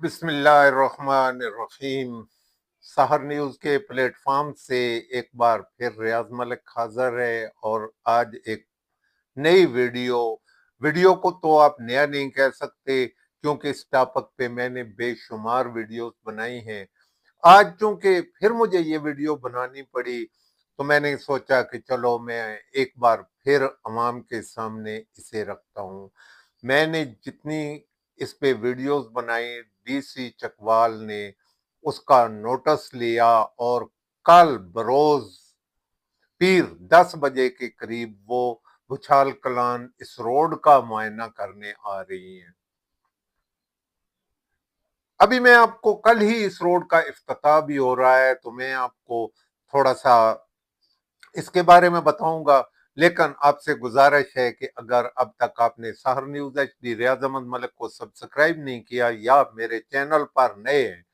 बिस्मिल्लाहिर्रहमानिर्रहीम। सहर न्यूज़ के प्लेटफॉर्म से एक बार फिर रियाज मलिक हाजिर है और आज एक नई वीडियो को तो आप नया नहीं कह सकते क्योंकि इस टॉपिक पे मैंने बेशुमार वीडियोस बनाई हैं। आज चूंकि फिर मुझे ये वीडियो बनानी पड़ी तो मैंने सोचा कि चलो मैं एक बार फिर अवाम के सामने इसे रखता हूँ। मैंने जितनी इस पे वीडियोस बनाई, डीसी चकवाल ने उसका नोटिस लिया और कल बरोज पीर 10 बजे के करीब वो भुचाल कलान इस रोड का मुआयना करने आ रही हैं। अभी मैं आपको, कल ही इस रोड का इफ्तिताह भी हो रहा है तो मैं आपको थोड़ा सा इसके बारे में बताऊंगा। लेकिन आपसे गुजारिश है कि अगर अब तक आपने सहर न्यूज HD रियाज अहमद मलिक को सब्सक्राइब नहीं किया या मेरे चैनल पर नए हैं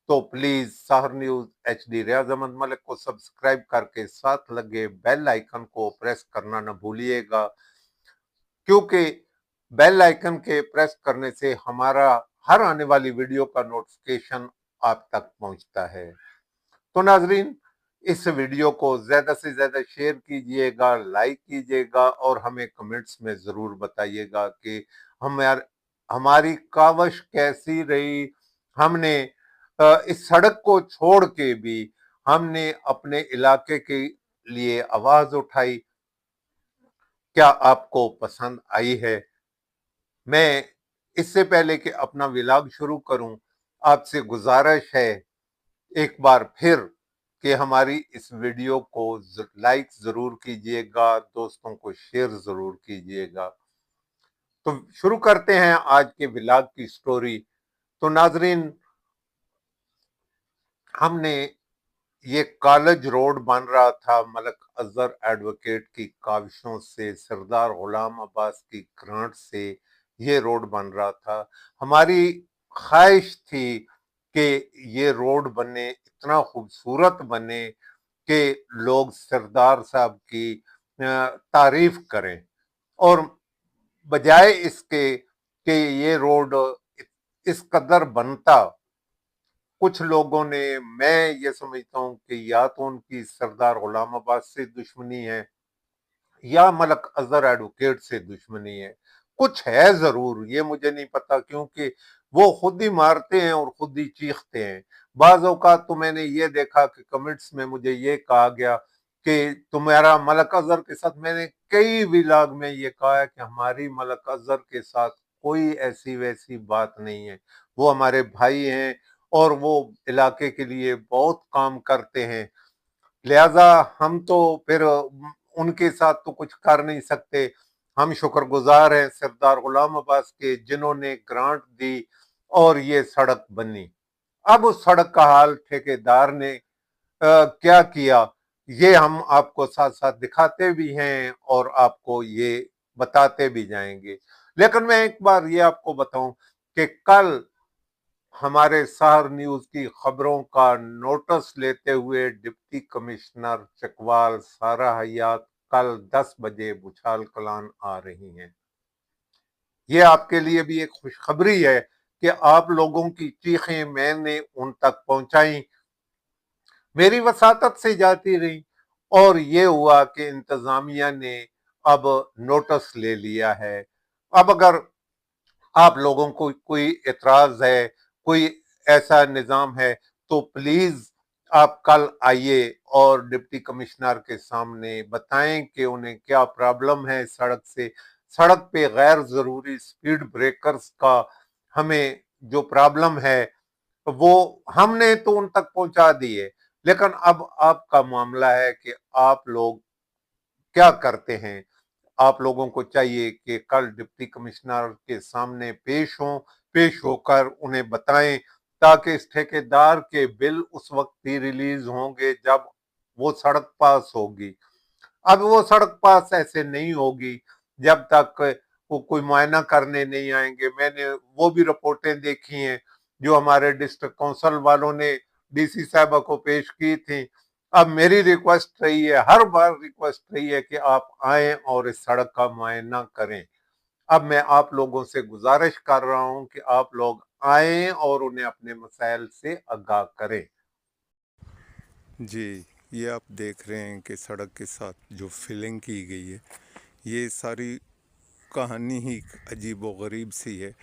तो प्लीज सहर न्यूज HD रियाज अहमद मलिक को सब्सक्राइब करके साथ लगे बेल आइकन को प्रेस करना न भूलिएगा, क्योंकि बेल आइकन के प्रेस करने से हमारा हर आने वाली वीडियो का नोटिफिकेशन आप तक पहुंचता है। तो नाजरीन, इस वीडियो को ज्यादा से ज्यादा शेयर कीजिएगा, लाइक कीजिएगा और हमें कमेंट्स में जरूर बताइएगा कि हमारी कावश कैसी रही। हमने इस सड़क को छोड़ के भी हमने अपने इलाके के लिए आवाज उठाई, क्या आपको पसंद आई है? मैं इससे पहले कि अपना व्लॉग शुरू करूं, आपसे गुजारिश है एक बार फिर कि हमारी इस वीडियो को लाइक जरूर कीजिएगा, दोस्तों को शेयर जरूर कीजिएगा। तो शुरू करते हैं आज के व्लॉग की स्टोरी। तो नाजरीन, हमने ये कॉलेज रोड बन रहा था मलक अजहर एडवोकेट की काविशों से, सरदार गुलाम अब्बास की ग्रांट से ये रोड बन रहा था। हमारी ख्वाहिश थी कि ये रोड बने, इतना खूबसूरत बने कि लोग सरदार साहब की तारीफ करें, और बजाय इसके कि ये रोड इस कदर बनता, कुछ लोगों ने, मैं ये समझता हूँ कि या तो उनकी सरदार गुलाम अब्बास से दुश्मनी है या मलक अजहर एडवोकेट से दुश्मनी है। कुछ है जरूर, ये मुझे नहीं पता, क्योंकि वो खुद ही मारते हैं और खुद ही चीखते हैं। बाज औकात तो मैंने ये देखा कि कमेंट्स में मुझे ये कहा गया कि तुम्हारा मलक अजहर के साथ, मैंने कई व्लॉग में ये कहा है कि हमारी मलक अजहर के साथ कोई ऐसी वैसी बात नहीं है। वो हमारे भाई हैं और वो इलाके के लिए बहुत काम करते हैं, लिहाजा हम तो फिर उनके साथ तो कुछ कर नहीं सकते। हम शुक्रगुजार हैं सरदार गुलाम अब्बास के, जिन्होंने ग्रांट दी और ये सड़क बनी। अब उस सड़क का हाल ठेकेदार ने क्या किया, ये हम आपको साथ साथ दिखाते भी हैं और आपको ये बताते भी जाएंगे। लेकिन मैं एक बार ये आपको बताऊं कि कल हमारे सहर न्यूज की खबरों का नोटिस लेते हुए डिप्टी कमिश्नर चकवाल सारा हयात कल 10 बजे भुचाल कलान आ रही हैं। ये आपके लिए भी एक खुशखबरी है कि आप लोगों की चीखें मैंने उन तक पहुंचाई, मेरी वसातत से जाती रही, और ये हुआ कि इंतजामिया ने अब नोटिस ले लिया है। अब अगर आप लोगों को कोई एतराज है, कोई ऐसा निजाम है, तो प्लीज आप कल आइए और डिप्टी कमिश्नर के सामने बताएं कि उन्हें क्या प्रॉब्लम है सड़क से। सड़क पे गैर जरूरी स्पीड ब्रेकर्स का हमें जो प्रॉब्लम है वो हमने तो उन तक पहुंचा दी है, लेकिन अब आपका मामला है कि आप लोग क्या करते हैं। आप लोगों को चाहिए कि कल डिप्टी कमिश्नर के सामने पेश हों, पेश होकर उन्हें बताएं, ताकि इस ठेकेदार के बिल उस वक्त ही रिलीज होंगे जब वो सड़क पास होगी। अब वो सड़क पास ऐसे नहीं होगी जब तक वो कोई मुआयना करने नहीं आएंगे। मैंने वो भी रिपोर्टें देखी हैं जो हमारे डिस्ट्रिक्ट काउंसिल वालों ने डीसी साहबा को पेश की थी। अब मेरी रिक्वेस्ट रही है, हर बार रिक्वेस्ट रही है कि आप आए और इस सड़क का मुआयना करें। अब मैं आप लोगों से गुजारिश कर रहा हूं कि आप लोग आएं और उन्हें अपने मसाइल से आगाह करें। जी, ये आप देख रहे हैं कि सड़क के साथ जो फिलिंग की गई है, ये सारी कहानी ही अजीब व गरीब सी है।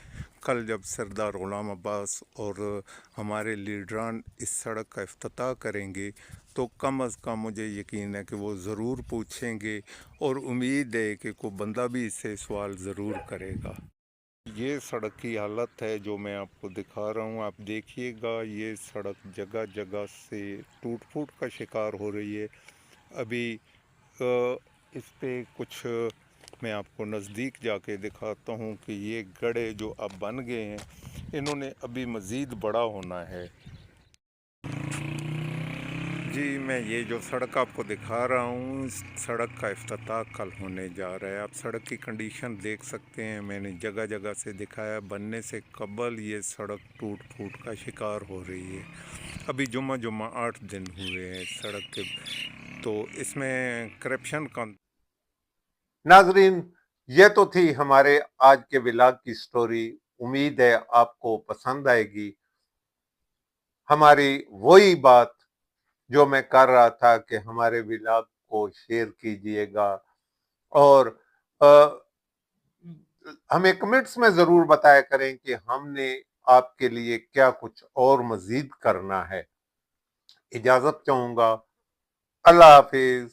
कल जब सरदार ग़ुलाम अब्बास और हमारे लीडरान इस सड़क का इफ्तिताह करेंगे तो कम अज़ कम मुझे यकीन है कि वो ज़रूर पूछेंगे, और उम्मीद है कि कोई बंदा भी इससे सवाल ज़रूर करेगा। ये सड़क की हालत है जो मैं आपको दिखा रहा हूँ, आप देखिएगा। ये सड़क जगह जगह से टूट फूट का शिकार हो रही है। अभी इस पे कुछ मैं आपको नज़दीक जाके दिखाता हूँ कि ये गड्ढे जो अब बन गए हैं, इन्होंने अभी मज़ीद बड़ा होना है। जी, मैं ये जो सड़क आपको दिखा रहा हूँ, इस सड़क का इफ्तिताह कल होने जा रहा है। आप सड़क की कंडीशन देख सकते हैं, मैंने जगह जगह से दिखाया। बनने से कबल ये सड़क टूट फूट का शिकार हो रही है। अभी जुम्मा जुम्मा 8 दिन हुए हैं सड़क के, तो इसमें करप्शन का। नाजरीन, ये तो थी हमारे आज के व्लॉग की स्टोरी। उम्मीद है आपको पसंद आएगी। हमारी वही बात जो मैं कर रहा था कि हमारे व्लॉग को शेयर कीजिएगा, और अ, हमें कमेंट्स में जरूर बताया करें कि हमने आपके लिए क्या कुछ और मजीद करना है। इजाजत चाहूंगा। अल्लाह हाफिज।